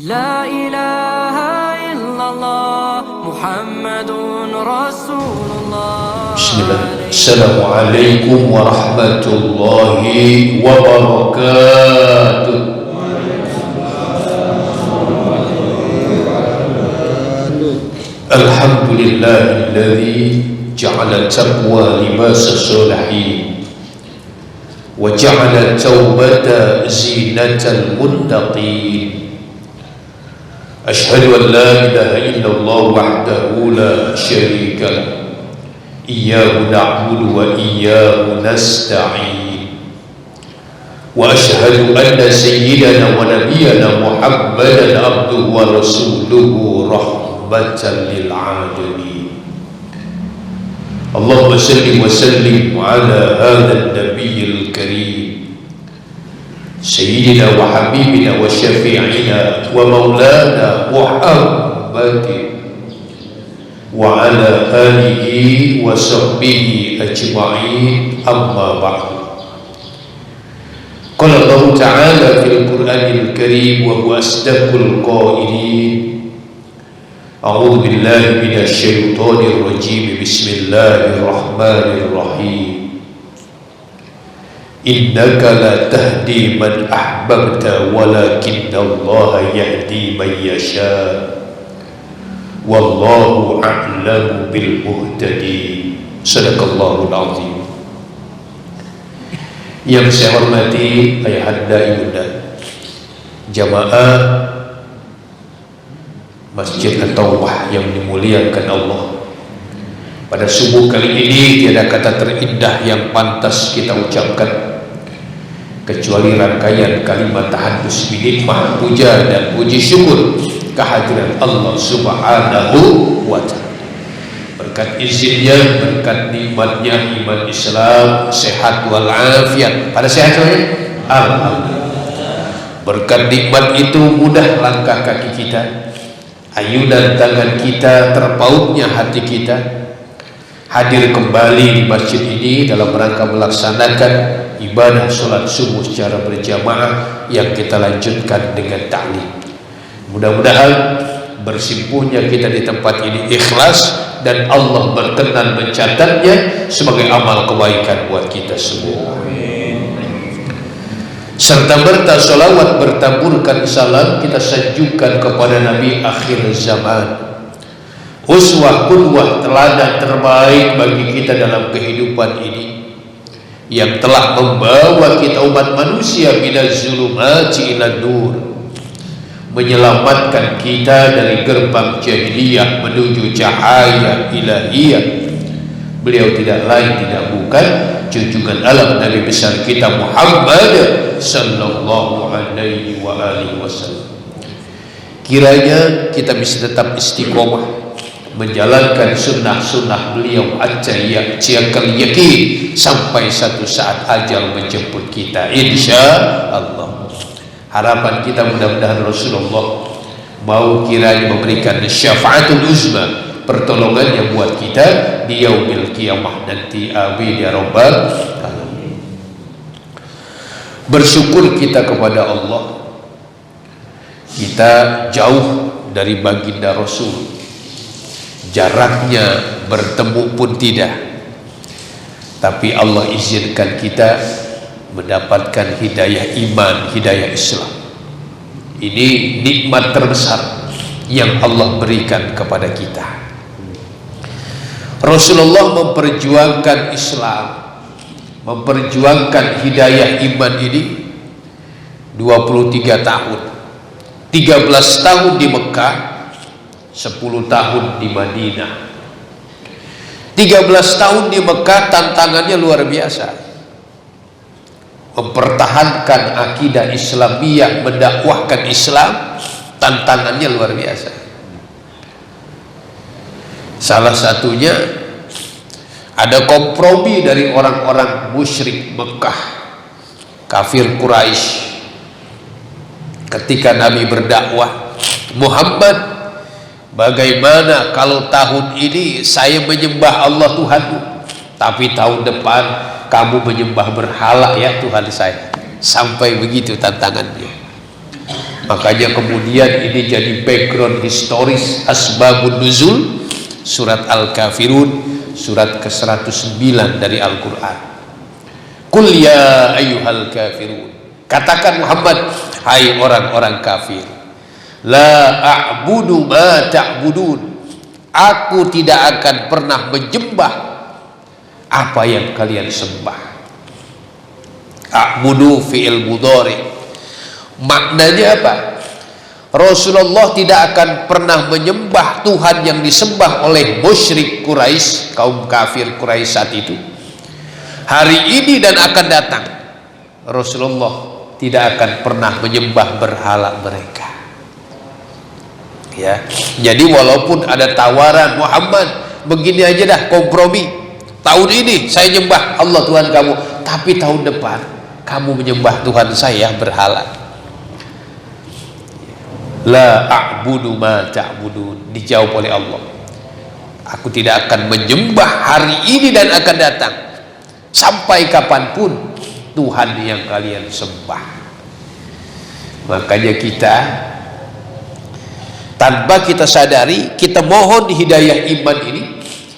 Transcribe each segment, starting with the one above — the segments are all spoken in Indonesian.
La ilaha illallah Muhammadun Rasulullah. Bismillah. Assalamualaikum warahmatullahi wabarakatuh. Alhamdulillahilladzi ja'ala taqwa libasa sholihin wa ja'ala taubata zinatal muttaqin. Ashhadu an la ilaha illallah wahdahu la syarika lah. Iyyahu na'budu wa iyyahu nasta'in. Wa ashhadu anna sayyidana wa nabiyyana Muhammadan abduhu wa rasuluhu rahmatan lil alamin. Allahumma salli wa sallim ala hadha an-nabiyil karim Sayyidina wa habibina wa syafi'ina wa maulana Muhammadin wa ala alihi wa sahbihi ajma'in, amma ba'du. Qala Allah ta'ala fil Qur'anil Karim wa huwa asdaqul qailin. A'udzu billahi minasy syaithanir rajim. Bismillahirrahmanirrahim. Innaka la tahdi man ahbabta walakinna Allah yahdi man yasha. Wallahu a'lamu bil muhtadin. Sadaqallahul azim. Yang saya hormati ayahanda ibunda, jamaah Masjid At-Taubah yang dimuliakan Allah. Pada subuh kali ini tiada kata terindah yang pantas kita ucapkan kecuali rangkaian kalimat tahadus binikmah, puja dan puji syukur kehadiran Allah Subhanahu wa ta'ala. Berkat izinnya, berkat nikmatnya iman Islam, sehat walafiat. Pada sehat saya? Alhamdulillah. Berkat nikmat itu mudah langkah kaki kita, ayunan tangan kita, terpautnya hati kita hadir kembali di masjid ini dalam rangka melaksanakan ibadah sholat subuh secara berjamaah yang kita lanjutkan dengan ta'lim. Mudah-mudahan bersimpuhnya kita di tempat ini ikhlas dan Allah berkenan mencatatnya sebagai amal kebaikan buat kita semua. Serta berta sholawat bertaburkan salam kita sanjungkan kepada Nabi akhir zaman, uswah qudwah teladan terbaik bagi kita dalam kehidupan ini, yang telah membawa kita umat manusia minaz zulumati ilan nur, menyelamatkan kita dari gerbang jahiliyah menuju cahaya ilahiyah. Beliau tidak lain tidak bukan junjungan alam Nabi besar kita Muhammad sallallahu alaihi wa alihi wasallam. Kiranya kita bisa tetap istiqomah menjalankan sunnah-sunnah beliau acayakal yakin sampai satu saat ajal menjemput kita, insya Allah. Harapan kita mudah-mudahan Rasulullah mau kiranya memberikan syafaatul uzma, pertolongan yang buat kita di yaumil qiyamah nanti. Amin ya rabbal alamin. Bersyukur kita kepada Allah, kita jauh dari baginda Rasul, jaraknya bertemu pun tidak, tapi Allah izinkan kita mendapatkan hidayah iman, hidayah Islam. Ini nikmat terbesar yang Allah berikan kepada kita. Rasulullah memperjuangkan Islam, memperjuangkan hidayah iman ini 23 tahun. 13 tahun di Mekah, 10 tahun di Madinah. 13 tahun di Mekah tantangannya luar biasa. Mempertahankan akidah Islamiyah, mendakwahkan Islam, tantangannya luar biasa. Salah satunya ada kompromi dari orang-orang musyrik Mekah, kafir Quraisy. Ketika Nabi berdakwah, Muhammad, bagaimana kalau tahun ini saya menyembah Allah Tuhanmu, tapi tahun depan kamu menyembah berhala ya Tuhan saya. Sampai begitu tantangannya. Makanya kemudian ini jadi background historis asbabun nuzul surat Al-Kafirun, surat ke-109 dari Al-Quran. Qul ya ayyuhal kafirun, katakan Muhammad, hai orang-orang kafir, la a'budu ma ta'budun, aku tidak akan pernah menyembah apa yang kalian sembah. A'budu fi'il mudhari, maknanya apa? Rasulullah tidak akan pernah menyembah Tuhan yang disembah oleh musyrik Quraisy, kaum kafir Quraisy saat itu. Hari ini dan akan datang, Rasulullah tidak akan pernah menyembah berhala mereka. Ya, jadi walaupun ada tawaran, Muhammad begini aja dah, kompromi, tahun ini saya nyembah Allah Tuhan kamu, tapi tahun depan kamu menyembah Tuhan saya berhala. La a'budu ma ta'budun, dijawab oleh Allah, aku tidak akan menyembah hari ini dan akan datang, sampai kapanpun Tuhan yang kalian sembah. Makanya kita tanpa kita sadari, kita mohon hidayah iman ini,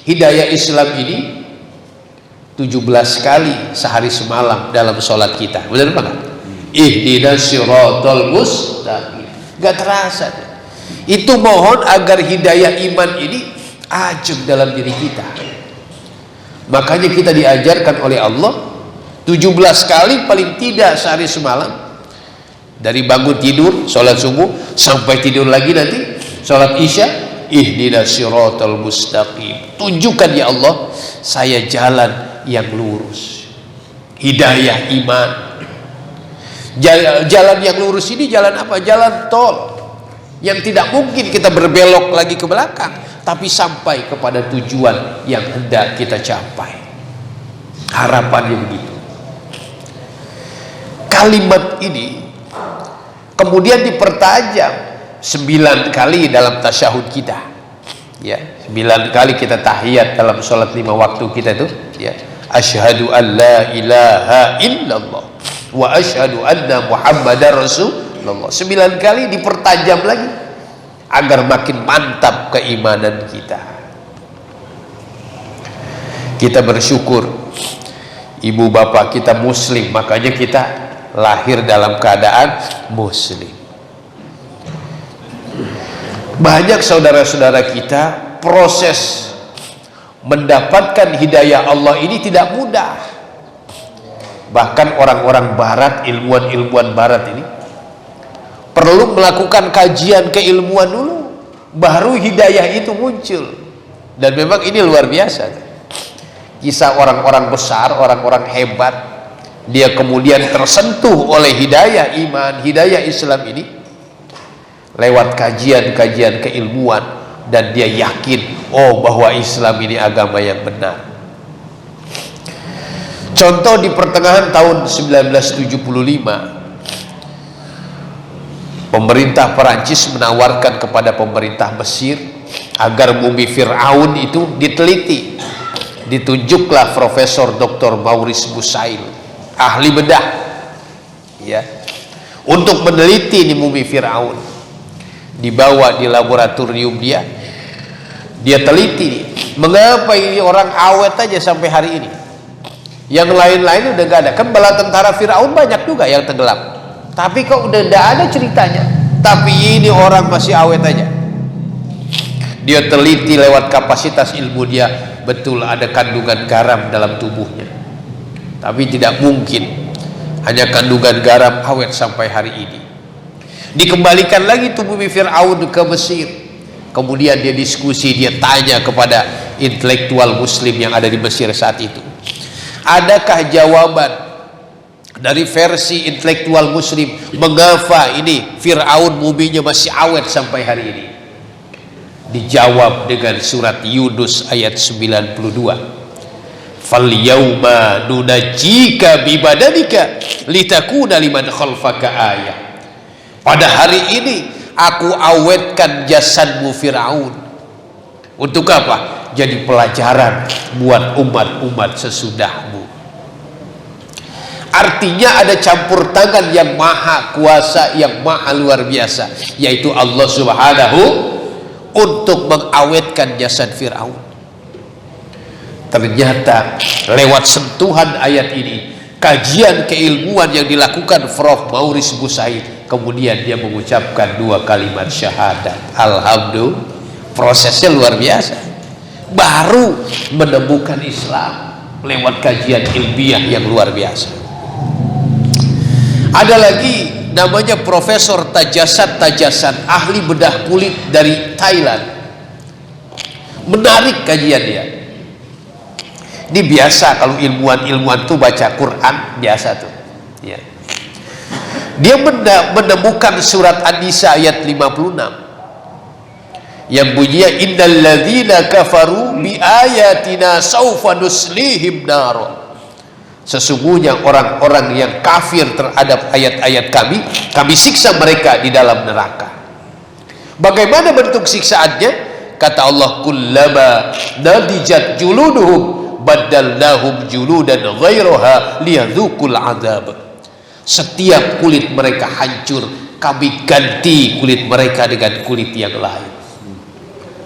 hidayah Islam ini 17 kali sehari semalam dalam sholat kita. Benar apa enggak? Ihdinas siratal mustaqim. Gak terasa. Itu mohon agar hidayah iman ini ajeg dalam diri kita. Makanya kita diajarkan oleh Allah 17 kali paling tidak sehari semalam, dari bangun tidur sholat subuh sampai tidur lagi nanti sholat isya, ihdinas siratal mustaqim, tunjukkan ya Allah saya jalan yang lurus, hidayah iman. Jalan yang lurus ini jalan apa? Jalan tol yang tidak mungkin kita berbelok lagi ke belakang, tapi sampai kepada tujuan yang hendak kita capai. Harapannya begitu. Kalimat ini kemudian dipertajam 9 kali dalam tasyahud kita. Ya, 9 kali kita tahiyat dalam sholat 5 waktu kita itu. Ya, asyhadu an la ilaha illallah wa asyhadu anna muhammadar rasulullah. 9 kali dipertajam lagi agar makin mantap keimanan kita. Kita bersyukur ibu bapak kita muslim, makanya kita lahir dalam keadaan muslim. Banyak saudara-saudara kita proses mendapatkan hidayah Allah ini tidak mudah. Bahkan orang-orang barat, ilmuwan-ilmuwan barat ini perlu melakukan kajian keilmuan dulu, baru hidayah itu muncul. Dan memang ini luar biasa. Kisah orang-orang besar, orang-orang hebat, dia kemudian tersentuh oleh hidayah iman, hidayah Islam ini lewat kajian-kajian keilmuan, dan dia yakin, oh bahwa Islam ini agama yang benar. Contoh di pertengahan tahun 1975, pemerintah Perancis menawarkan kepada pemerintah Mesir agar mumi Fir'aun itu diteliti. Ditunjuklah Profesor Dr. Maurice Bucaille, ahli bedah, ya, untuk meneliti ini mumi Fir'aun. Dibawa di laboratorium dia teliti, mengapa ini orang awet aja sampai hari ini, yang lain-lain udah gak ada. Kan bala tentara Fir'aun banyak juga yang tenggelam, tapi kok udah gak ada ceritanya, tapi ini orang masih awet aja. Dia teliti lewat kapasitas ilmu dia, betul ada kandungan garam dalam tubuhnya, tapi tidak mungkin hanya kandungan garam awet sampai hari ini. Dikembalikan lagi tubuh Fir'aun ke Mesir. Kemudian dia diskusi, dia tanya kepada intelektual muslim yang ada di Mesir saat itu, adakah jawaban dari versi intelektual muslim mengapa ini Fir'aun muminya masih awet sampai hari ini? Dijawab dengan surat Yunus ayat 92, fal yauma nunajjika bibadanika litakuna liman khalfaka ayah. Pada hari ini aku awetkan jasadmu Fir'aun. Untuk apa? Jadi pelajaran buat umat-umat sesudahmu. Artinya ada campur tangan yang maha kuasa, yang maha luar biasa, yaitu Allah Subhanahu untuk mengawetkan jasad Fir'aun. Ternyata lewat sentuhan ayat ini, kajian keilmuan yang dilakukan Prof. Maurice Busaid, kemudian dia mengucapkan 2 kalimat syahadat. Alhamdulillah, prosesnya luar biasa. Baru menemukan Islam lewat kajian ilmiah yang luar biasa. Ada lagi namanya Profesor Tajasan, ahli bedah kulit dari Thailand. Menarik kajian dia. Ini biasa kalau ilmuwan tuh baca Quran, biasa tuh. Ya. Dia menemukan surat An-Nisa ayat 56 yang bunyinya innal ladzina kafaru bi ayatina saufa nuslihim nar. Sesungguhnya orang-orang yang kafir terhadap ayat-ayat kami siksa mereka di dalam neraka. Bagaimana bentuk siksaannya? Kata Allah, kullama nadijat juluduhum badalnahum juludan ghairaha liyadzuqul adzab. Setiap kulit mereka hancur, kami ganti kulit mereka dengan kulit yang lain.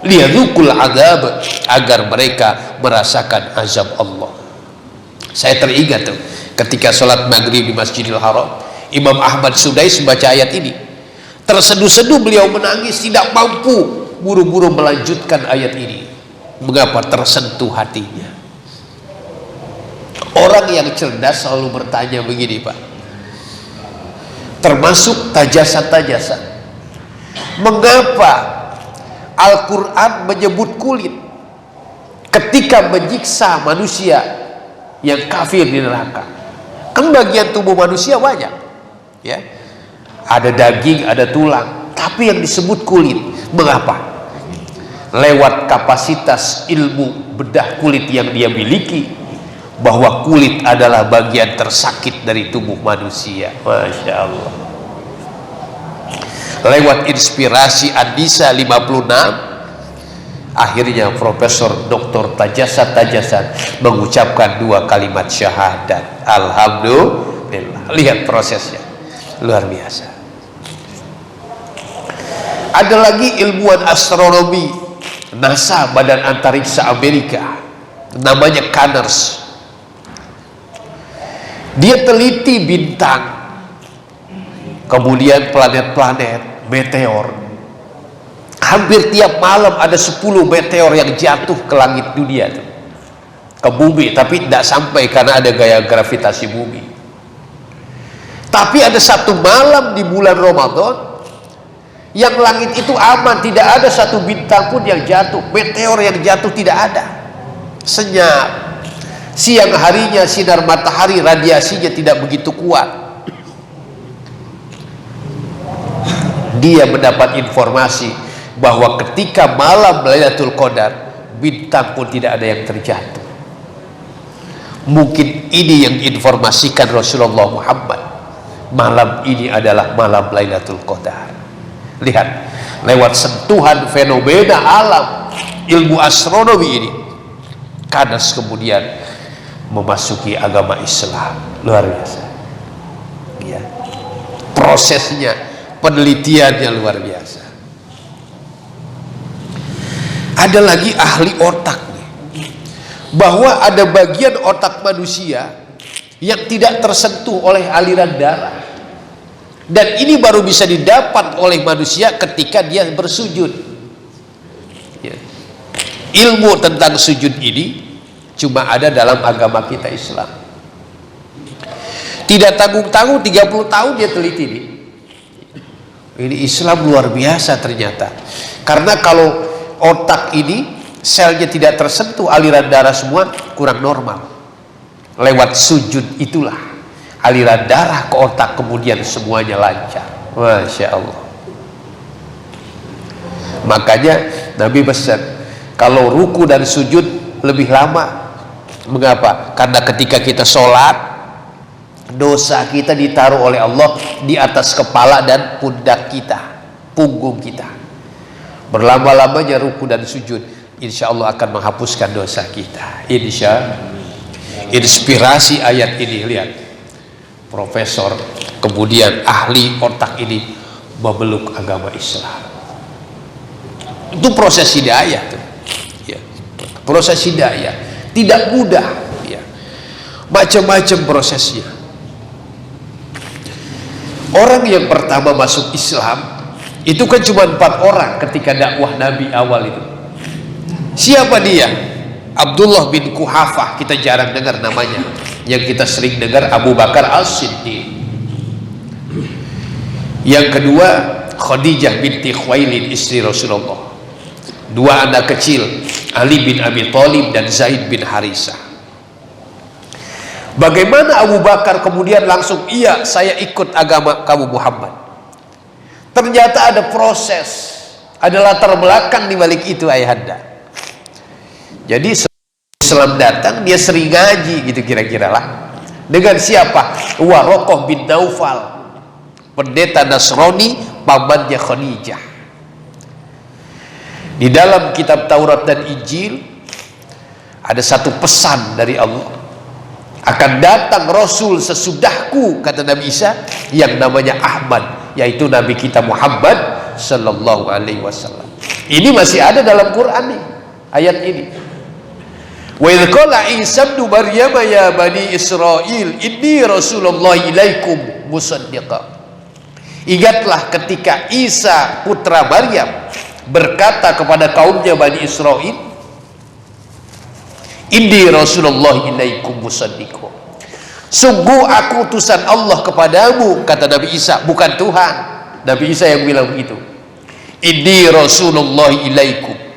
Liyadzuqul adzab, agar mereka merasakan azab Allah. Saya teringat tuh ketika sholat maghrib di Masjidil Haram, Imam Ahmad Sudais membaca ayat ini, terseduh-seduh beliau menangis, tidak mampu buru-buru melanjutkan ayat ini. Mengapa? Tersentuh hatinya. Orang yang cerdas selalu bertanya begini, Pak, termasuk tajasan, mengapa Al-Quran menyebut kulit ketika menyiksa manusia yang kafir di neraka? Kan bagian tubuh manusia banyak, ya, ada daging, ada tulang, tapi yang disebut kulit. Mengapa? Lewat kapasitas ilmu bedah kulit yang dia miliki, bahwa kulit adalah bagian tersakit dari tubuh manusia. Masya Allah. Lewat inspirasi An-Nisa 56, akhirnya Profesor Dr. Tajasan mengucapkan 2 kalimat syahadat. Alhamdulillah. Lihat prosesnya, luar biasa. Ada lagi ilmuwan astronomi NASA, Badan Antariksa Amerika, namanya Connors. Dia teliti bintang, kemudian planet-planet, meteor. Hampir tiap malam ada 10 meteor yang jatuh ke langit dunia tuh, ke bumi, tapi tidak sampai karena ada gaya gravitasi bumi. Tapi ada satu malam di bulan Ramadan yang langit itu aman, tidak ada satu bintang pun yang jatuh, meteor yang jatuh tidak ada. Senyap. Siang harinya sinar matahari, radiasinya tidak begitu kuat. Dia mendapat informasi bahwa ketika malam Lailatul Qadar, bintang pun tidak ada yang terjatuh. Mungkin ini yang diinformasikan Rasulullah Muhammad, malam ini adalah malam Lailatul Qadar. Lihat, lewat sentuhan fenomena alam, ilmu astronomi ini, Connors kemudian memasuki agama Islam. Luar biasa, ya. Prosesnya, penelitiannya luar biasa. Ada lagi ahli otak nih, bahwa ada bagian otak manusia yang tidak tersentuh oleh aliran darah, dan ini baru bisa didapat oleh manusia ketika dia bersujud, ya. Ilmu tentang sujud ini cuma ada dalam agama kita Islam. Tidak tanggung-tanggung 30 tahun dia teliti ini. Ini Islam luar biasa ternyata. Karena kalau otak ini selnya tidak tersentuh aliran darah semua, kurang normal. Lewat sujud itulah aliran darah ke otak kemudian semuanya lancar. Masya Allah. Makanya Nabi pesan, kalau ruku dan sujud lebih lama. Mengapa? Karena ketika kita sholat, dosa kita ditaruh oleh Allah di atas kepala dan pundak kita, punggung kita. Berlama-lamanya ruku dan sujud, insya Allah akan menghapuskan dosa kita. Insya Allah. Inspirasi ayat ini, lihat, profesor, kemudian ahli otak ini memeluk agama Islam. Itu proses hidayah tuh. Ya. Proses hidayah tidak mudah, ya. Macam-macam prosesnya. Orang yang pertama masuk Islam itu kan cuma 4 orang ketika dakwah Nabi awal itu. Siapa dia? Abdullah bin Quhafah, kita jarang dengar namanya. Yang kita sering dengar Abu Bakar As-Siddiq. Yang kedua Khadijah binti Khuwailid, istri Rasulullah. 2 anak kecil, Ali bin Abi Thalib dan Zaid bin Harisah. Bagaimana Abu Bakar kemudian langsung, iya saya ikut agama kamu Muhammad? Ternyata ada proses, ada latar belakang di balik itu ayahanda. Jadi Islam datang, dia sering ngaji gitu kira-kira lah. Dengan siapa? Waraqah bin Naufal, pendeta Nasrani, pamannya Khadijah. Di dalam kitab Taurat dan Injil ada satu pesan dari Allah. Akan datang Rasul sesudahku, kata Nabi Isa, yang namanya Ahmad, yaitu Nabi kita Muhammad Sallallahu Alaihi Wasallam. Ini masih ada dalam Quran nih, ayat ini. Wa idh qala Isa ibnu Maryam ya bani Israil inni Rasulullah ilaikum musaddiqa. Ingatlah ketika Isa putra Maryam berkata kepada kaumnya Bani Israil, inni Rasulullah ilaikum musaddiqa. Sungguh aku utusan Allah kepadamu, kata Nabi Isa, bukan Tuhan. Nabi Isa yang bilang begitu. Inni Rasulullah ilaikum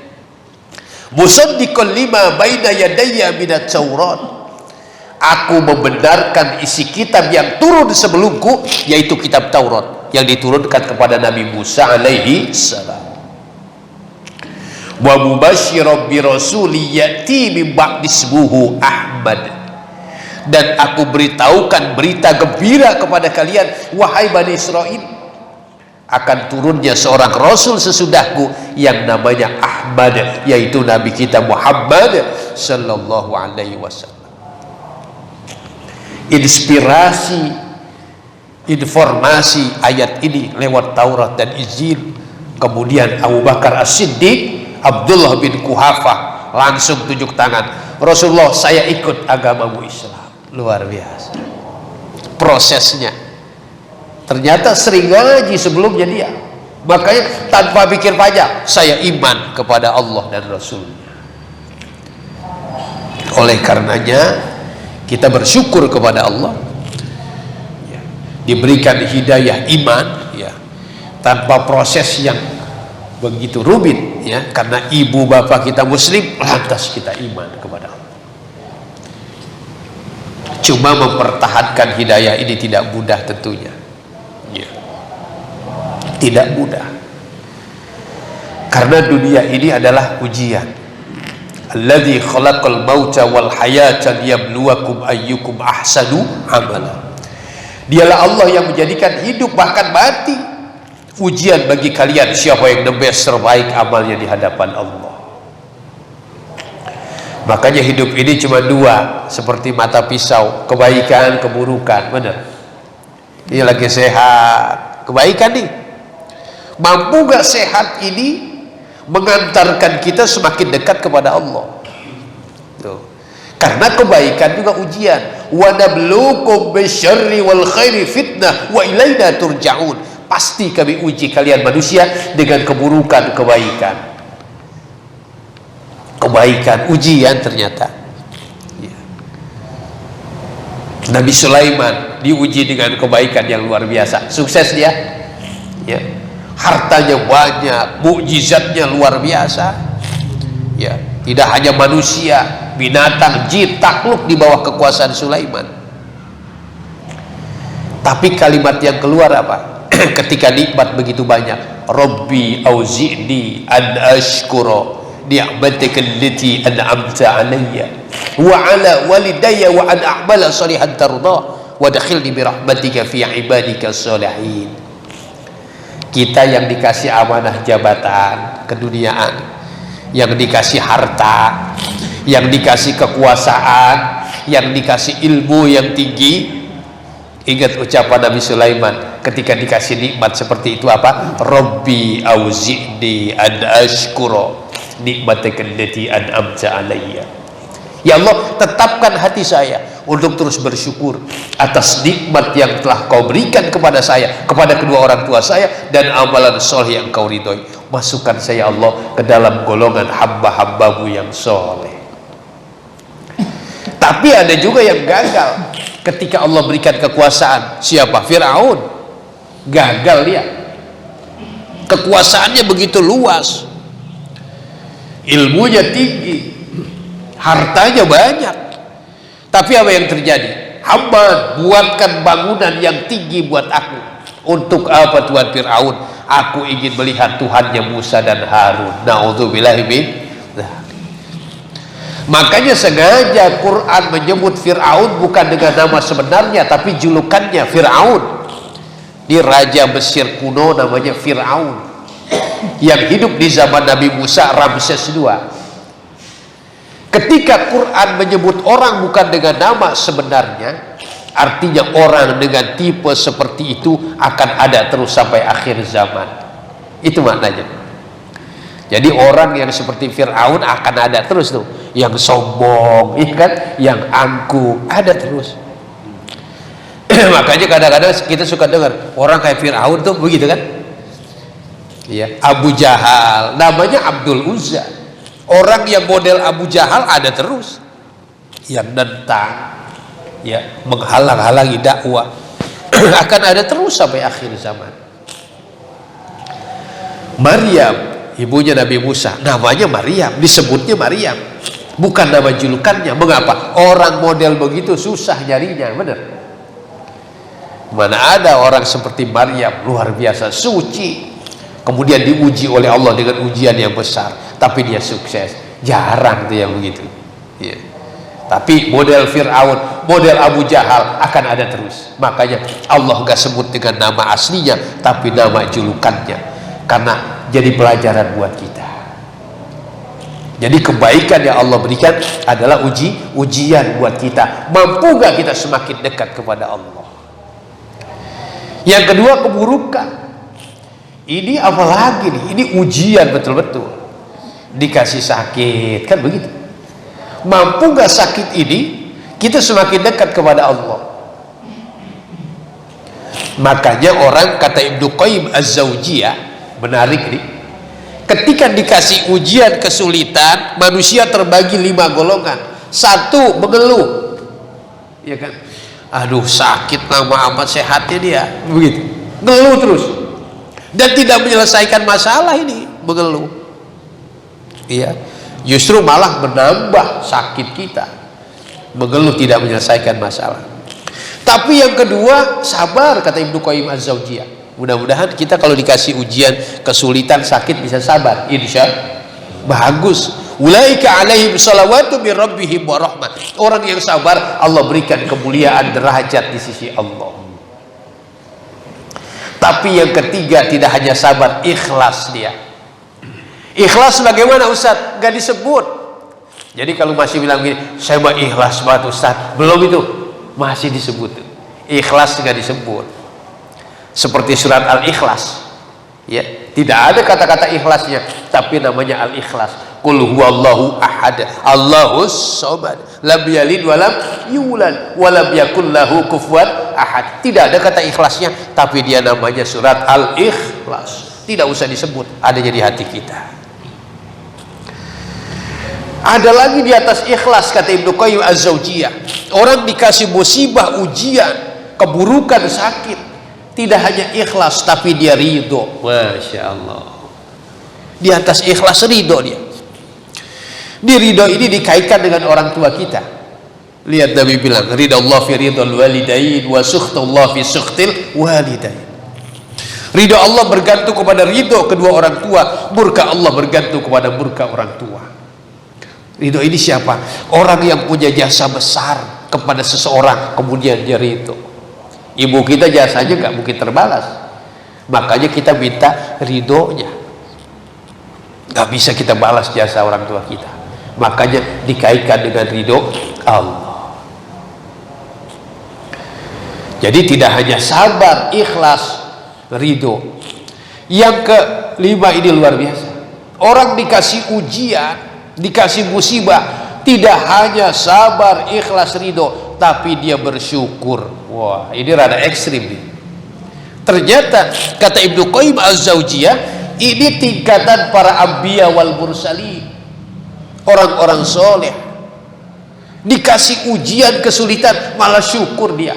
musaddiqan lima baina yadayya minat Taurat. Aku membenarkan isi kitab yang turun sebelumku, yaitu kitab Taurat yang diturunkan kepada Nabi Musa alaihi salam. Wa mubasysyiran bi rasuli ya'ti min ba'di ismuhu Ahmad. Dan aku beritahukan berita gembira kepada kalian, wahai Bani Israil, akan turunnya seorang rasul sesudahku yang namanya Ahmad, yaitu Nabi kita Muhammad sallallahu alaihi wasallam. Inspirasi, informasi ayat ini lewat Taurat dan Injil. Kemudian Abu Bakar As-Siddiq, Abdullah bin Quhafah langsung tunjuk tangan, Rasulullah saya ikut agamamu Islam. Luar biasa prosesnya. Ternyata sering ngaji sebelumnya dia, makanya tanpa pikir panjang, saya iman kepada Allah dan Rasulnya. Oleh karenanya kita bersyukur kepada Allah, ya, diberikan hidayah iman, ya, tanpa proses yang begitu rumit, ya, karena ibu bapak kita muslim, lantas kita iman kepada Allah. Cuma mempertahankan hidayah ini tidak mudah tentunya, ya. Tidak mudah, karena dunia ini adalah ujian. Alladzi khalaqal mauta wal hayata liyabluwakum ayyukum ahsanu amala. Dialah Allah yang menjadikan hidup bahkan mati ujian bagi kalian, siapa yang the best, terbaik amalnya di hadapan Allah. Makanya hidup ini cuma 2, seperti mata pisau, kebaikan, keburukan. Benar? Ini lagi sehat, kebaikan nih. Mampu gak sehat ini mengantarkan kita semakin dekat kepada Allah. Tuh. Karena kebaikan juga ujian. Wa nabluukum bisyarri wal khairi fitnah wa ilaina turja'un. Pasti kami uji kalian manusia dengan keburukan, kebaikan. Kebaikan, ujian ternyata. Ya. Nabi Sulaiman diuji dengan kebaikan yang luar biasa. Sukses dia. Ya. Hartanya banyak, mukjizatnya luar biasa. Ya, tidak hanya manusia, binatang, jin takluk di bawah kekuasaan Sulaiman. Tapi kalimat yang keluar apa? Ketika nikmat begitu banyak, Rabbi auzi'ni an ashkura ni'mataka allati an'amta 'alayya wa 'ala walidayya wa an a'mala shalihan tarda wa adkhilni bi rahmatika fi 'ibadika sholihin. Kita yang dikasih amanah jabatan keduniaan, yang dikasih harta, yang dikasih kekuasaan, yang dikasih ilmu yang tinggi, Ingat ucapan Nabi Sulaiman ketika dikasih nikmat seperti itu apa? Rabbi auzi'ni an ashkura nikmataka allati an'amta alayya. Ya Allah, tetapkan hati saya untuk terus bersyukur atas nikmat yang telah kau berikan kepada saya, kepada kedua orang tua saya, dan amalan soleh yang kau ridhoi. Masukkan saya Allah ke dalam golongan hamba-hambamu yang soleh. Tapi ada juga yang gagal ketika Allah berikan kekuasaan. Siapa? Fir'aun. Gagal dia. Kekuasaannya begitu luas, ilmunya tinggi, hartanya banyak, tapi apa yang terjadi? Hamba, buatkan bangunan yang tinggi buat aku. Untuk apa Tuhan Fir'aun? Aku ingin melihat Tuhannya Musa dan Harun. Na'udzubillahi min dzalik. Makanya sengaja Quran menyebut Fir'aun bukan dengan nama sebenarnya, tapi julukannya Fir'aun. Di raja Mesir kuno namanya Fir'aun, yang hidup di zaman Nabi Musa, Ramses II. Ketika Quran menyebut orang bukan dengan nama sebenarnya, artinya orang dengan tipe seperti itu akan ada terus sampai akhir zaman. Itu maknanya. Jadi orang yang seperti Fir'aun akan ada terus tuh, yang sombong, ya kan, yang angkuh, ada terus. Makanya kadang-kadang kita suka dengar orang kayak Fir'aun tuh begitu kan? Ya, Abu Jahal, namanya Abdul Uzza. Orang yang model Abu Jahal ada terus, yang nentang, ya, menghalang-halangi dakwah, akan ada terus sampai akhir zaman. Maryam, ibunya Nabi Musa, namanya Maryam, disebutnya Maryam, bukan nama julukannya. Mengapa? Orang model begitu susah nyarinya, benar? Mana ada orang seperti Maryam, luar biasa suci, kemudian diuji oleh Allah dengan ujian yang besar, tapi dia sukses. Jarang tuh yang begitu, ya. Tapi model Fir'aun, model Abu Jahal akan ada terus. Makanya Allah gak sebut dengan nama aslinya, tapi nama julukannya, karena jadi pelajaran buat kita. Jadi kebaikan yang Allah berikan adalah ujian buat kita. Mampu gak kita semakin dekat kepada Allah? Yang kedua, keburukan. Ini apalagi nih? Ini ujian betul-betul. Dikasih sakit, kan begitu. Mampu gak sakit ini kita semakin dekat kepada Allah? Makanya orang, kata Ibnu Qayyim Az-Zawjiyah, menarik nih, ketika dikasih ujian kesulitan, manusia terbagi 5 golongan. 1, mengeluh, ya kan, aduh sakit lama amat, sehatnya dia begitu, ngeluh terus dan tidak menyelesaikan masalah. Ini mengeluh, iya, justru malah menambah sakit kita. Mengeluh tidak menyelesaikan masalah. Tapi yang kedua, sabar, kata Ibnu Qayyim Az-Zawjiyah. Mudah-mudahan kita kalau dikasih ujian, kesulitan, sakit bisa sabar, insya bagus. Ulaika alaihim salawatu min rabbihim wa rahmah. Orang yang sabar, Allah berikan kemuliaan derajat di sisi Allah. Tapi yang ketiga, tidak hanya sabar, ikhlas dia. Ikhlas bagaimana Ustaz? Gak disebut. Jadi kalau masih bilang gini, saya mah ikhlas banget Ustaz, belum, itu masih disebut. Ikhlas gak disebut. Seperti surat Al-Ikhlas, ya, tidak ada kata-kata ikhlasnya, tapi namanya Al-Ikhlas. Qul huwallahu ahad, Allahus samad, lam yalid wa lam yulad wa lam yakul lahu kufuwan ahad. Tidak ada kata ikhlasnya, tapi dia namanya surat Al-Ikhlas. Tidak usah disebut, adanya di hati kita. Ada lagi di atas ikhlas, kata Ibnu Qayyim Az-Zawjiyah. Orang dikasih musibah, ujian, keburukan, sakit, tidak hanya ikhlas, tapi dia ridho. Masya Allah. Di atas ikhlas ridho dia. Di ridho ini dikaitkan dengan orang tua kita. Lihat Nabi bilang, ridho Allah fi ridhol walidain wa sukhtullah fi sukhtil walidain. Ridho Allah bergantung kepada ridho kedua orang tua, murka Allah bergantung kepada murka orang tua. Ridho ini siapa? Orang yang punya jasa besar kepada seseorang, kemudian dia ridho. Ibu kita jasanya gak mungkin terbalas, makanya kita minta ridhonya. Gak bisa kita balas jasa orang tua kita, makanya dikaitkan dengan ridho Allah. Jadi tidak hanya sabar, ikhlas, ridho. Yang kelima ini luar biasa. Orang dikasih ujian, dikasih musibah, tidak hanya sabar, ikhlas, ridho, tapi dia bersyukur. Wah, ini rada ekstrim nih. Ternyata kata Ibnu Qayyim Az-Zawjiyah, ini tingkatan para anbiya wal mursalin, orang-orang soleh. Dikasih ujian, kesulitan, malah syukur dia.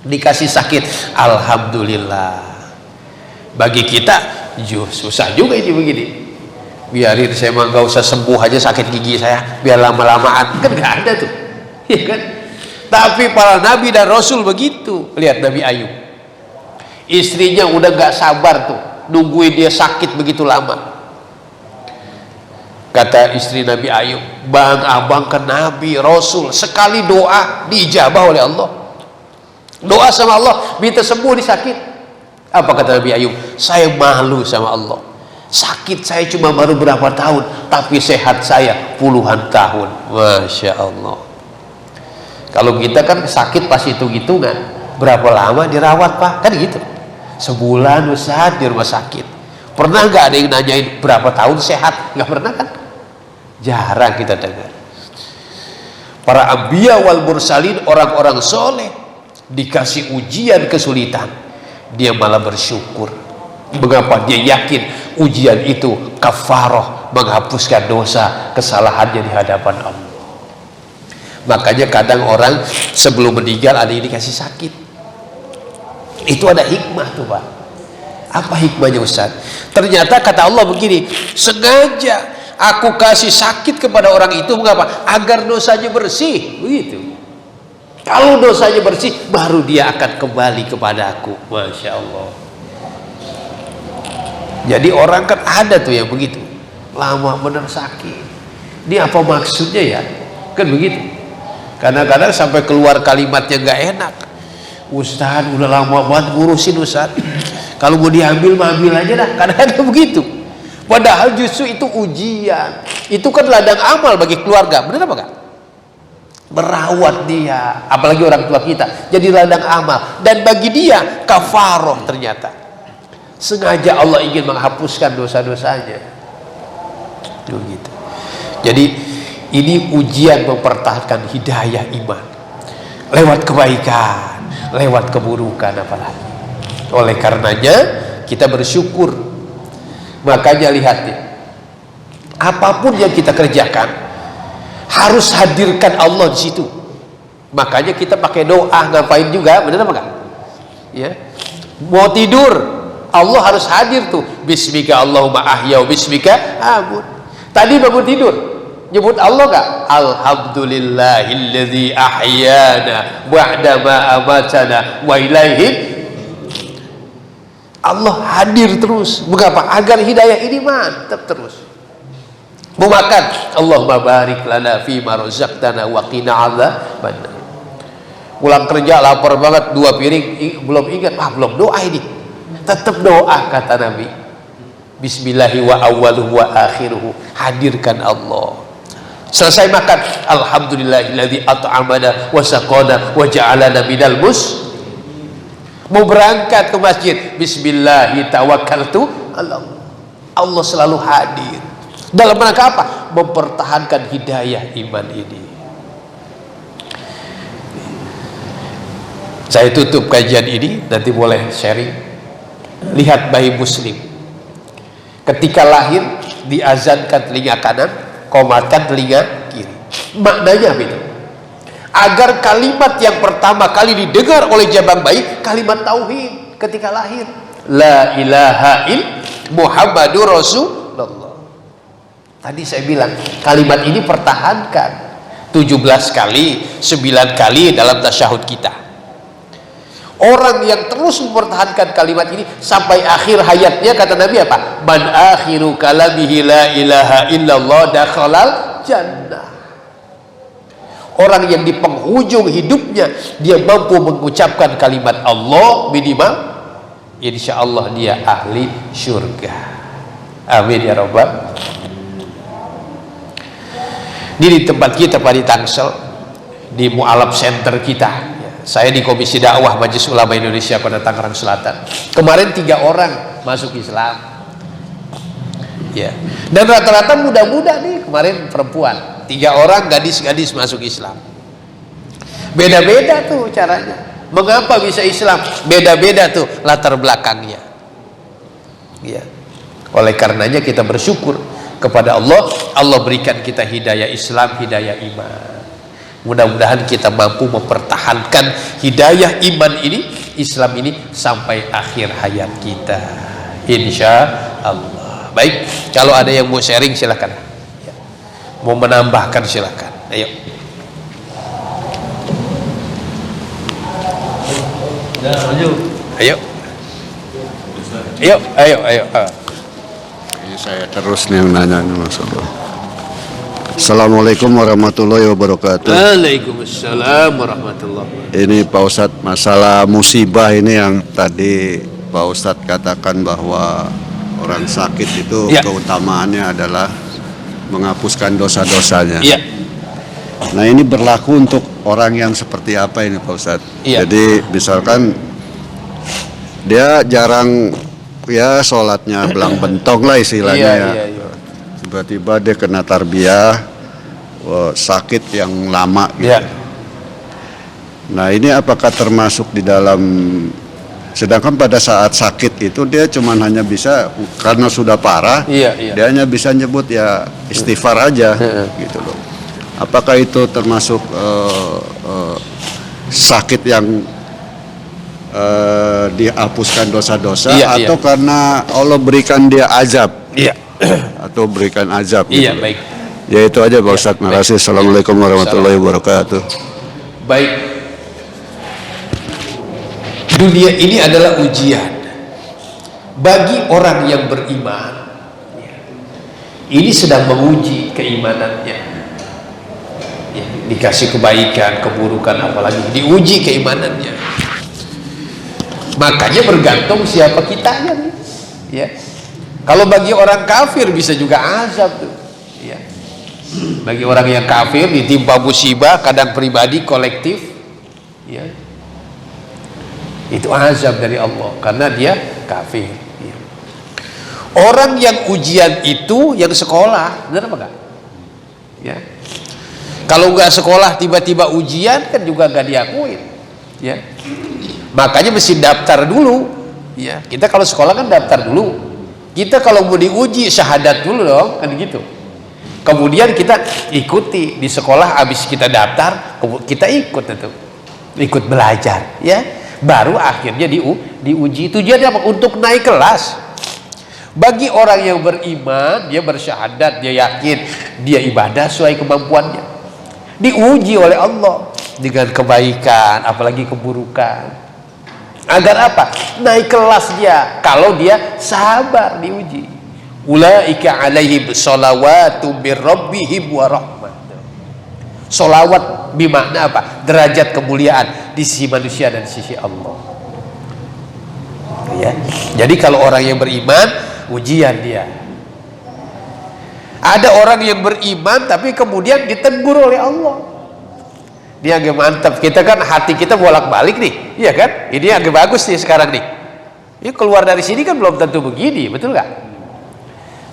Dikasih sakit, alhamdulillah. Bagi kita susah juga ini begini. Biarin saya mah gak usah sembuh aja sakit gigi saya, biar lama-lamaan, kan gak ada tuh, ya kan? Tapi para nabi dan rasul begitu. Lihat Nabi Ayub, istrinya udah gak sabar tuh nungguin dia sakit begitu lama. Kata istri Nabi Ayub, bang abang ke nabi rasul, sekali doa diijabah oleh Allah. Doa sama Allah minta sembuh di sakit. Apa kata Nabi Ayub? Saya malu sama Allah, sakit saya cuma baru berapa tahun, tapi sehat saya puluhan tahun. Masya Allah. Kalau kita kan sakit pas hitung-hitungan, berapa lama dirawat pak, kan gitu, sebulan Ustaz di rumah sakit. Pernah nggak ada yang nanyain berapa tahun sehat? Nggak pernah kan? Jarang kita dengar. Para anbiya wal mursalin, orang-orang soleh, dikasih ujian, kesulitan, dia malah bersyukur. Mengapa? Dia yakin ujian itu kafaroh, menghapuskan dosa kesalahannya di hadapan Allah. Makanya kadang orang sebelum meninggal ada yang dikasih sakit. Itu ada hikmah tuh pak. Apa hikmahnya Ustaz? Ternyata kata Allah begini, sengaja aku kasih sakit kepada orang itu, mengapa? Agar dosanya bersih. Begitu. Kalau dosanya bersih, baru dia akan kembali kepada aku. Masya Allah. Jadi orang kan ada tuh yang begitu, lama bener sakit. Ini apa maksudnya ya? Kan begitu. Kadang-kadang sampai keluar kalimatnya nggak enak. Ustaz udah lama banget ngurusin Ustaz, kalau mau diambil mah ambil aja dah. Kadang-kadang begitu. Padahal justru itu ujian. Itu kan ladang amal bagi keluarga. Benar apa enggak? Merawat dia, apalagi orang tua kita, jadi ladang amal. Dan bagi dia kafaroh ternyata. Sengaja Allah ingin menghapuskan dosa-dosanya. Begitu. Jadi ini ujian mempertahankan hidayah iman lewat kebaikan, lewat keburukan apalagi. Oleh karenanya kita bersyukur. Makanya lihat ya, apapun yang kita kerjakan harus hadirkan Allah di situ. Makanya kita pakai doa, ngapain juga, benar apa enggak? Ya. Mau tidur, Allah harus hadir tuh. Bismika Allahumma ahya wa bismika amut. Tadi bangun tidur, nyebut Allah enggak? Alhamdulillahilladzi ahyana ba'da ma amatana wa ilaihi. Allah hadir terus. Mengapa? Agar hidayah ini mantap terus. Mau makan, Allahumma barik lana fima razaqtana wa qina adzabannar. Pulang kerja lapar banget, 2 piring belum ingat, belum doa ini. Tetap doa kata Nabi. Bismillahi wa awwaluhu wa akhiruhu. Hadirkan Allah. Selesai makan, alhamdulillahilladzi at'amana wa saqana wa ja'alana minal muslimin. Mau berangkat ke masjid, bismillahi tawakkaltu Allah. Allah selalu hadir. Dalam rangka apa? Mempertahankan hidayah iman ini. Saya tutup kajian ini, nanti boleh sharing. Lihat bayi muslim, ketika lahir diazankan telinga kanan, qomatkan telinga kiri. Maknanya apa itu? Agar kalimat yang pertama kali didengar oleh jabang bayi, kalimat tauhid ketika lahir, la ilaha illallah Muhammadur Rasulullah. Tadi saya bilang kalimat ini pertahankan 17 kali, 9 kali dalam tasyahud kita. Orang yang terus mempertahankan kalimat ini sampai akhir hayatnya, kata Nabi apa? Man akhiru kalamihi la ilaha illallah dakhalal jannah. Orang yang di penghujung hidupnya dia mampu mengucapkan kalimat Allah minimal, insya Allah dia ahli surga. Amin ya rabbal. Ini di tempat kita Pak, di Tangsel, di Mu'alaf Center kita, Saya di Komisi Dakwah Majelis Ulama Indonesia Kota Tangerang Selatan. Kemarin 3 orang masuk Islam. Ya. Dan rata-rata muda-muda nih, kemarin perempuan. 3 orang gadis-gadis masuk Islam. Beda-beda tuh caranya. Mengapa bisa Islam? Beda-beda tuh latar belakangnya. Ya. Oleh karenanya kita bersyukur kepada Allah. Allah berikan kita hidayah Islam, hidayah iman. Mudah-mudahan kita mampu mempertahankan hidayah iman ini, Islam ini sampai akhir hayat kita, insya Allah. Baik, kalau ada yang mau sharing silakan, ya. Mau menambahkan silakan. Ayo. Ayo. Ayo. Ini saya terus nih nanya Mas Allah. Assalamualaikum warahmatullahi wabarakatuh. Waalaikumsalam warahmatullahi wabarakatuh. Ini Pak Ustadz, masalah musibah ini yang tadi Pak Ustadz katakan bahwa orang sakit itu ya, keutamaannya adalah menghapuskan dosa-dosanya. Ya. Nah ini berlaku untuk orang yang seperti apa ini Pak Ustadz? Ya. Jadi misalkan dia jarang ya sholatnya belang bentong lah istilahnya ya. Iya. Tiba-tiba dia kena tarbiyah, sakit yang lama gitu. Ya. Nah ini apakah termasuk di dalam, sedangkan pada saat sakit itu dia cuman hanya bisa, karena sudah parah, Iya. dia hanya bisa nyebut ya istighfar aja gitu loh. Apakah itu termasuk sakit yang dihapuskan dosa-dosa, atau karena Allah berikan dia azab? Iya. Atau berikan azab Iya, gitu. baik. Ya itu aja Pak Ustadz. Terima kasih. Assalamualaikum warahmatullahi wabarakatuh. Baik. Dunia ini adalah ujian bagi orang yang beriman. Ini sedang menguji keimanannya. Ya, dikasih kebaikan, keburukan, apalagi diuji keimanannya. Makanya bergantung siapa kitanya nih. Ya. Kalau bagi orang kafir bisa juga azab tuh, ya. Bagi orang yang kafir ditimpa musibah, kadang pribadi, kolektif, ya. Itu azab dari Allah karena dia kafir. Ya. Orang yang ujian itu yang sekolah, benar apa enggak? Ya. Kalau nggak sekolah tiba-tiba ujian kan juga nggak diakuin, ya. Makanya mesti daftar dulu, ya. Kita kalau sekolah kan daftar dulu. Kita kalau mau diuji syahadat dulu dong, kan gitu. Kemudian kita ikuti di sekolah, habis kita daftar, kita ikut itu, ikut belajar, ya. Baru akhirnya diuji. Tujuannya apa? Untuk naik kelas. Bagi orang yang beriman, dia bersyahadat, dia yakin, dia ibadah sesuai kemampuannya. Diuji oleh Allah dengan kebaikan, apalagi keburukan. Agar apa? Naik kelas dia. Kalau dia sabar diuji. Ulaika alaihim sholawatu bir rabbihim wa rahmat. Sholawat bermakna apa? Derajat kemuliaan di sisi manusia dan di sisi Allah. Ya. Jadi kalau orang yang beriman, ujian dia. Ada orang yang beriman tapi kemudian ditegur oleh Allah. Dia agak mantap. Kita kan hati kita bolak-balik nih, iya kan? Ini agak bagus nih sekarang nih. Ini keluar dari sini kan belum tentu begini, betul nggak?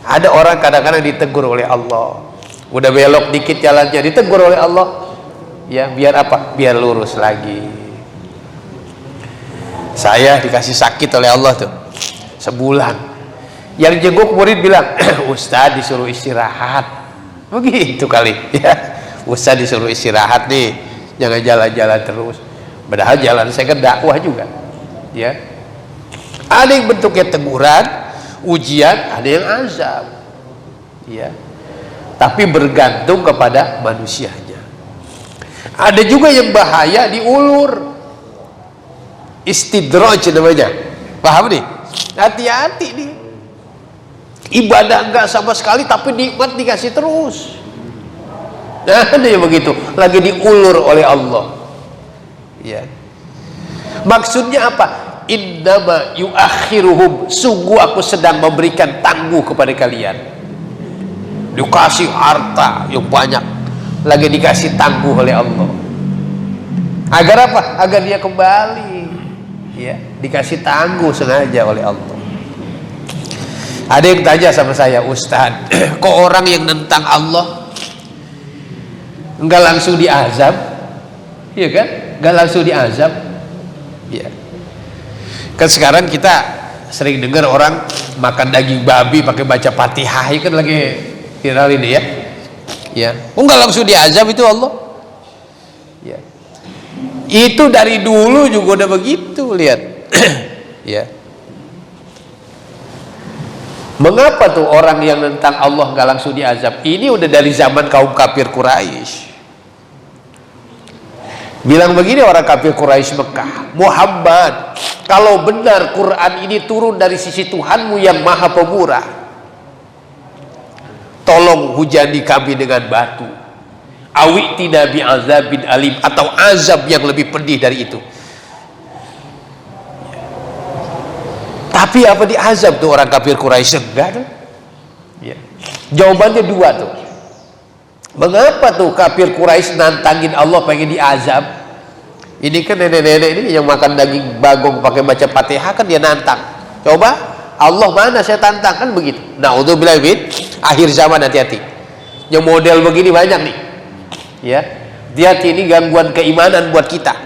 Ada orang kadang-kadang ditegur oleh Allah. Udah belok dikit jalannya, ditegur oleh Allah. Ya, biar apa? Biar lurus lagi. Saya dikasih sakit oleh Allah tuh sebulan. Yang jenguk murid bilang, Ustadz disuruh istirahat. Begitu kali, ya. Ustadz disuruh istirahat nih. Jangan jalan-jalan terus. Padahal jalan saya kan dakwah juga, ya. Ada yang bentuknya teguran, ujian, ada yang azab, ya. Tapi bergantung kepada manusianya. Ada juga yang bahaya diulur, istidraj namanya. Paham nih? Hati-hati nih. Ibadah enggak sama sekali, tapi nikmat dikasih terus. Nah, ada yang begitu, lagi diulur oleh Allah. Ya. Maksudnya apa? Innama yuakhiruhum, sungguh aku sedang memberikan tangguh kepada kalian. Dikasih harta yang banyak, lagi dikasih tangguh oleh Allah. Agar apa? Agar dia kembali, ya, dikasih tangguh sengaja oleh Allah. Ada yang tanya sama saya, Ustaz, kok orang yang nentang Allah enggak langsung diazab? Iya kan? Enggak langsung diazab. Ya. Kan sekarang kita sering dengar orang makan daging babi pakai baca Fatihah, kan lagi viral ini ya. Ya, enggak langsung diazab itu Allah. Ya. Itu dari dulu juga udah begitu, lihat. Ya. Mengapa tuh orang yang tentang Allah nggak langsung diazab? Ini udah dari zaman kaum kafir Quraisy. Bilang begini orang kafir Quraisy Mekah, Muhammad, kalau benar Quran ini turun dari sisi Tuhanmu yang maha pemurah, tolong hujani kami dengan batu. Awi'tina bi'azabin alim, atau azab yang lebih pedih dari itu. Tapi apa diazab tuh orang kafir Quraisy? Enggak tuh. Ya. Jawabannya dua tuh. Mengapa tuh kafir Quraisy nantangin Allah pengen diazab? Ini kan nenek-nenek ini yang makan daging bagong pakai baca Fatihah, kan dia nantang. Coba Allah mana saya tantang, kan begitu. Naudzubillah min akhir zaman, hati-hati. Yang model begini banyak nih. Ya. Hati-hati, ini gangguan keimanan buat kita.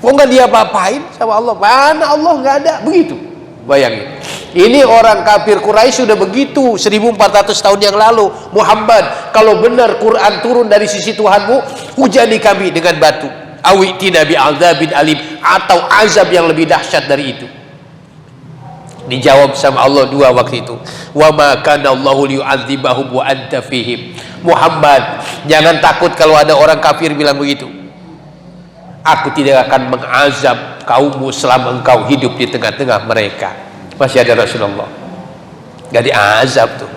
Kok nggak dia apa-apain sama Allah? Mana Allah nggak ada, begitu. Bayangin, ini orang kafir Quraisy sudah begitu 1400 tahun yang lalu. Muhammad, kalau benar Quran turun dari sisi Tuhanmu, hujani kami dengan batu. Awi'tina bi'adzabin alim, atau azab yang lebih dahsyat dari itu. Dijawab sama Allah dua waktu itu. Wa ma kana Allahu liyu'adzibahum wa anta fihim. Muhammad, jangan takut kalau ada orang kafir bilang begitu. Aku tidak akan mengazab kaummu selama engkau hidup di tengah-tengah mereka. Masih ada Rasulullah, gak diazab tuh.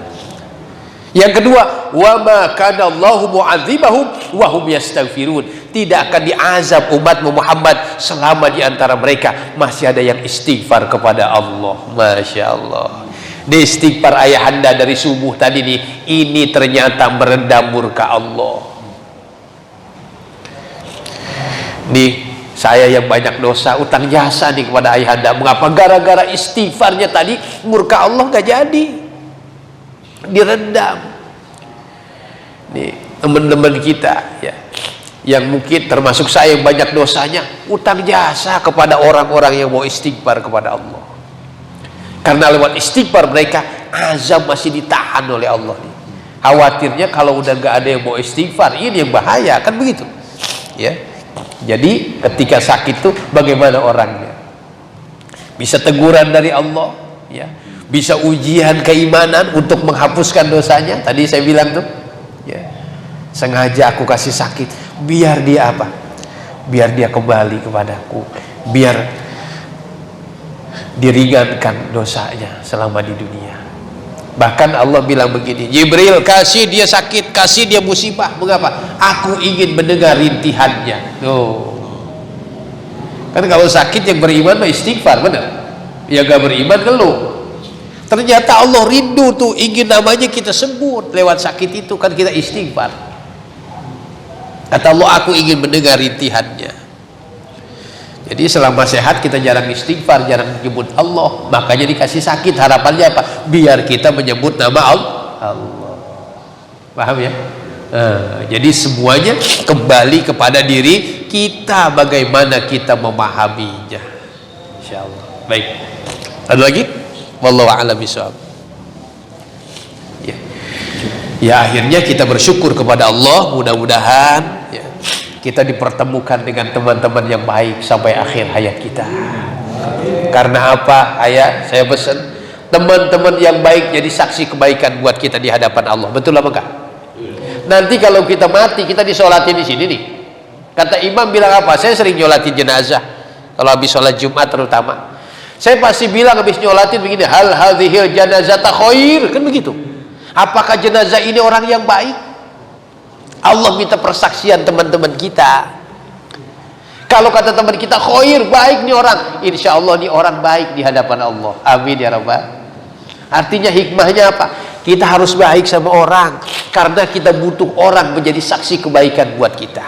Yang kedua, wa ma kana Allahu mu'adzibahum wa hum yastaghfirun. Tidak akan diazab umatmu Muhammad selama di antara mereka masih ada yang istighfar kepada Allah. Masya Allah. Di istighfar ayahanda dari subuh tadi nih, ini ternyata meredam murka Allah. Nih, saya yang banyak dosa, utang jasa nih kepada ayahanda. Mengapa? Gara-gara istighfarnya tadi murka Allah gak jadi, direndam. Nih teman-teman kita ya, yang mungkin termasuk saya yang banyak dosanya, utang jasa kepada orang-orang yang mau istighfar kepada Allah. Karena lewat istighfar mereka azab masih ditahan oleh Allah nih. Khawatirnya kalau udah gak ada yang mau istighfar, ini yang bahaya, kan begitu ya. Jadi ketika sakit tuh bagaimana orangnya? Bisa teguran dari Allah, ya. Bisa ujian keimanan untuk menghapuskan dosanya. Tadi saya bilang tuh, ya. Sengaja aku kasih sakit biar dia apa? Biar dia kembali kepadaku, biar diringankan dosanya selama di dunia. Bahkan Allah bilang begini, Jibril, kasih dia sakit, kasih dia musibah. Mengapa? Aku ingin mendengar rintihannya. Tuh. Kan kalau sakit yang beriman mah istighfar, benar? Yang gak beriman keluh. Ternyata Allah rindu tuh, ingin namanya kita sebut lewat sakit itu, kan kita istighfar. Kata Allah, aku ingin mendengar rintihannya. Jadi selama sehat kita jarang istighfar, jarang menyebut Allah, makanya dikasih sakit. Harapannya apa? Biar kita menyebut nama Allah. Paham ya? Jadi semuanya kembali kepada diri kita, bagaimana kita memahaminya. Insyaallah. Baik. Ada lagi? Wallahu a'lam bishawab. Ya. Ya, akhirnya kita bersyukur kepada Allah, mudah-mudahan ya, kita dipertemukan dengan teman-teman yang baik sampai akhir hayat kita. Karena apa? Saya pesan teman-teman yang baik jadi saksi kebaikan buat kita di hadapan Allah. Betul apa enggak? Nanti kalau kita mati, kita disolatin di sini nih. Kata imam bilang apa? Saya sering nyolatin jenazah. Kalau habis sholat Jumat terutama, saya pasti bilang habis nyolatin begini, hal hadhil janazata khair, kan begitu. Apakah jenazah ini orang yang baik? Allah minta persaksian teman-teman kita. Kalau kata teman kita khair, baik nih orang, insya Allah nih orang baik di hadapan Allah. Amin ya rabbal. Artinya hikmahnya apa? Kita harus baik sama orang karena kita butuh orang menjadi saksi kebaikan buat kita.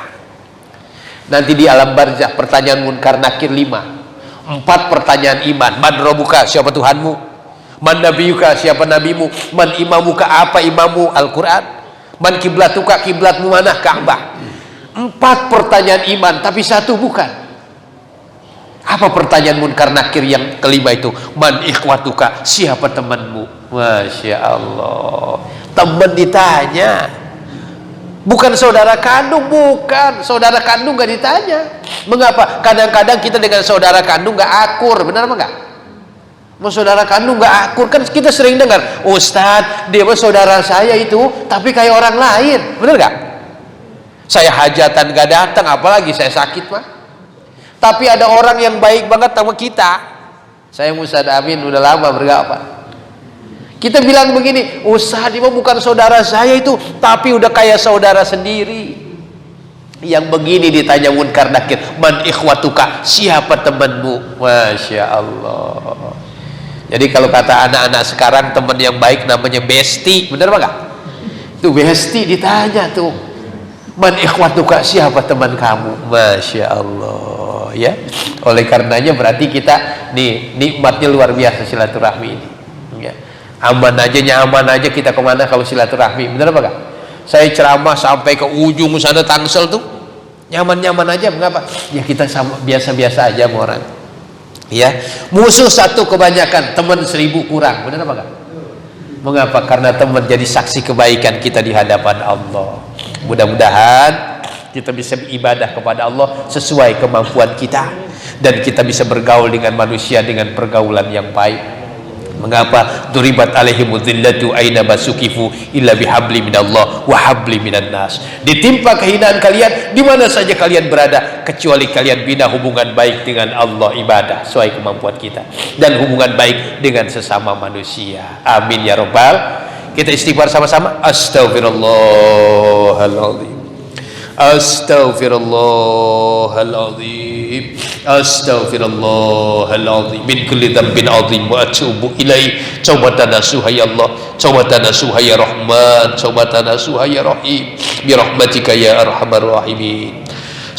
Nanti di alam barzah pertanyaan munkar nakir 5. 4 pertanyaan iman. Man rabbuka, siapa Tuhanmu? Man nabiyuka, siapa nabimu? Man imamuka, apa imamu? Al-Quran. Man kiblatuka, kiblatmu mana? Ka'bah. 4 pertanyaan iman, tapi 1 bukan. Apa pertanyaan munkar nakir yang kelima itu? Man ikhwatuka, siapa temanmu? Masya Allah, teman ditanya, bukan saudara kandung. Bukan saudara kandung gak ditanya. Mengapa? Kadang-kadang kita dengan saudara kandung gak akur, benar apa enggak? Mau saudara kandung gak akur, kan kita sering dengar, Ustadz, dia mah saudara saya itu, tapi kayak orang lain, benar gak? Saya hajatan gak datang, apalagi saya sakit mah. Tapi ada orang yang baik banget sama kita. Saya Ustadz Amin udah lama bergabung. Kita bilang begini, Ustadz, dia bukan saudara saya itu, tapi udah kayak saudara sendiri. Yang begini ditanya munkar nakir, man ikhwatuka, siapa temanmu? Masya Allah. Jadi kalau kata anak-anak sekarang, teman yang baik namanya besti, bener apa enggak? Itu besti ditanya tuh, man ikhwatuka, siapa teman kamu? Masya Allah, ya. Oleh karenanya berarti kita nih nikmatnya luar biasa silaturahmi ini, ya. Aman aja, nyaman aja kita kemana kalau silaturahmi, bener apa enggak? Saya ceramah sampai ke ujung sana Tangsel tuh nyaman-nyaman aja. Mengapa? Ya kita sama biasa-biasa aja sama orang, ya. Musuh 1 kebanyakan, teman 1000 kurang, bener apa enggak? Mengapa? Karena teman jadi saksi kebaikan kita di hadapan Allah. Mudah-mudahan kita bisa beribadah kepada Allah sesuai kemampuan kita, dan kita bisa bergaul dengan manusia dengan pergaulan yang baik. Mengapa? Duribat alaihimul dhillatu aina basukifu illa bihabli minallah wa habli minan nas. Ditimpa kehinaan kalian di mana saja kalian berada, kecuali kalian bina hubungan baik dengan Allah, ibadah sesuai kemampuan kita, dan hubungan baik dengan sesama manusia. Amin ya rabbal. Kita istighfar sama-sama. Astaghfirullahaladzim, astaghfirullahaladzim, astaghfirullahaladzim min kulli dhanbin azim wa atubu ilaih. Taubatan nasuha ya Allah, taubatan nasuha ya Rahman, taubatan nasuha ya Rahim, bi rahmatika ya arhamar rahimin.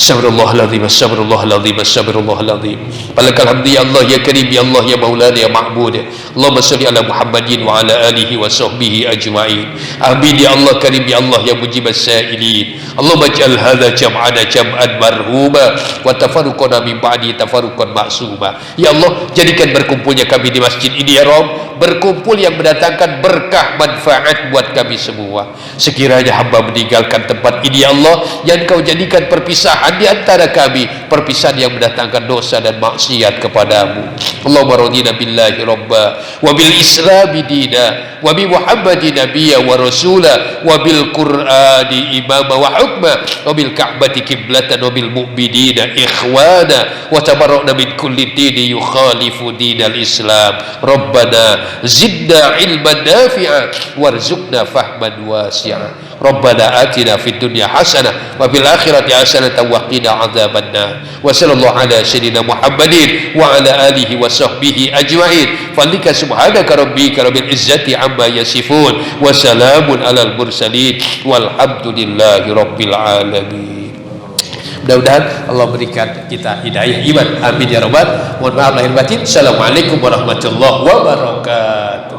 Astagfirullahaladzim, astagfirullahaladzim, astagfirullahaladzim. Balakal hamdi ya Allah ya Karim, ya Allah ya Maulana ya Ma'bud. Allahumma salli ala Muhammadin wa ala alihi wa sahbihi ajma'in. Amin ya Allah Karim, ya Allah ya Mujibas sa'ilin. Allahumma ij'al hadha jam'ana jam'an marhuma wa tafarruqana min ba'di tafarruqan ma'suma. Ya Allah, jadikan berkumpulnya kami di masjid ini ya Rabb, berkumpul yang mendatangkan berkah manfaat buat kami semua. Sekiranya hamba meninggalkan tempat ini ya Allah, yang Kau jadikan perpisahan di antara kami, perpisahan yang mendatangkan dosa dan maksiat kepadamu. Allahumma radina billahi rabba wa bil islami dina wa bi Muhammadin nabiyya wa rasula wa bil qur'ani imama wa hukma wa bil ka'bati qiblatan wa bil mu'minina ikhwana wa tabarra'na min kulli dini yukhalifu dinal islam. Rabbana zidna ilman nafi'a warzuqna fahman wasi'a. Rabbana atina fid dunya hasanah wa fil akhirati hasanatan wa qina adzabannar. Wa sallallahu ala sayyidina Muhammadin wa ala alihi wa sahbihi ajma'in. Fadlika subhanaka rabbika rabbil izzati amma yasifun wa salamun alal mursalin walhamdulillahi rabbil alamin. Mudah-mudahan Allah berikan kita hidayah iman. Amin ya rabbal. Mohon maaf lahir batin. Assalamualaikum warahmatullahi wabarakatuh.